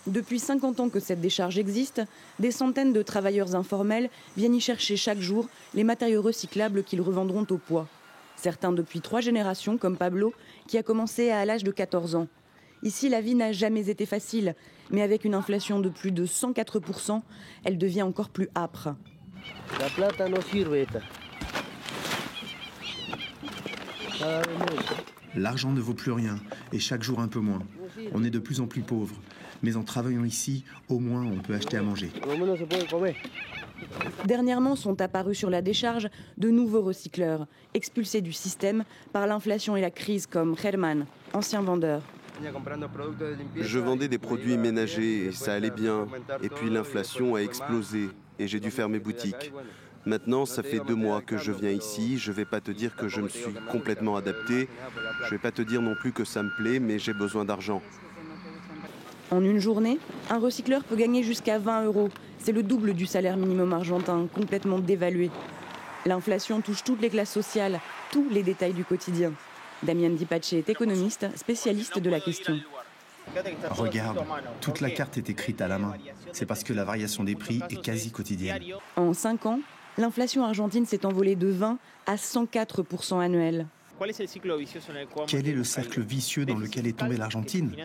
Depuis 50 ans que cette décharge existe, des centaines de travailleurs informels viennent y chercher chaque jour les matériaux recyclables qu'ils revendront au poids. Certains depuis 3 générations, comme Pablo, qui a commencé à l'âge de 14 ans. Ici, la vie n'a jamais été facile, mais avec une inflation de plus de 104%, elle devient encore plus âpre. La plata no sirve. L'argent ne vaut plus rien, et chaque jour un peu moins. On est de plus en plus pauvres. Mais en travaillant ici, au moins on peut acheter à manger. Dernièrement sont apparus sur la décharge de nouveaux recycleurs, expulsés du système par l'inflation et la crise, comme Germán, ancien vendeur. Je vendais des produits ménagers et ça allait bien. Et puis l'inflation a explosé et j'ai dû fermer boutique. Maintenant, ça fait 2 mois que je viens ici. Je ne vais pas te dire que je me suis complètement adapté. Je ne vais pas te dire non plus que ça me plaît, mais j'ai besoin d'argent. En une journée, un recycleur peut gagner jusqu'à 20 €. C'est le double du salaire minimum argentin, complètement dévalué. L'inflation touche toutes les classes sociales, tous les détails du quotidien. Damien Dipace est économiste, spécialiste de la question. Regarde, toute la carte est écrite à la main. C'est parce que la variation des prix est quasi quotidienne. En 5 ans, l'inflation argentine s'est envolée de 20 à 104% annuel. Quel est le cercle vicieux dans lequel est tombée l'Argentine ?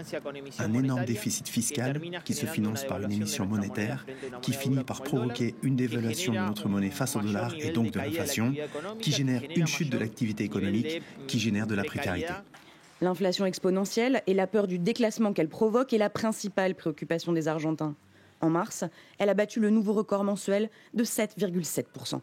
Un énorme déficit fiscal qui se finance par une émission monétaire qui finit par provoquer une dévaluation de notre monnaie face au dollar et donc de l'inflation, qui génère une chute de l'activité économique, qui génère de la précarité. L'inflation exponentielle et la peur du déclassement qu'elle provoque est la principale préoccupation des Argentins. En mars, elle a battu le nouveau record mensuel de 7,7%.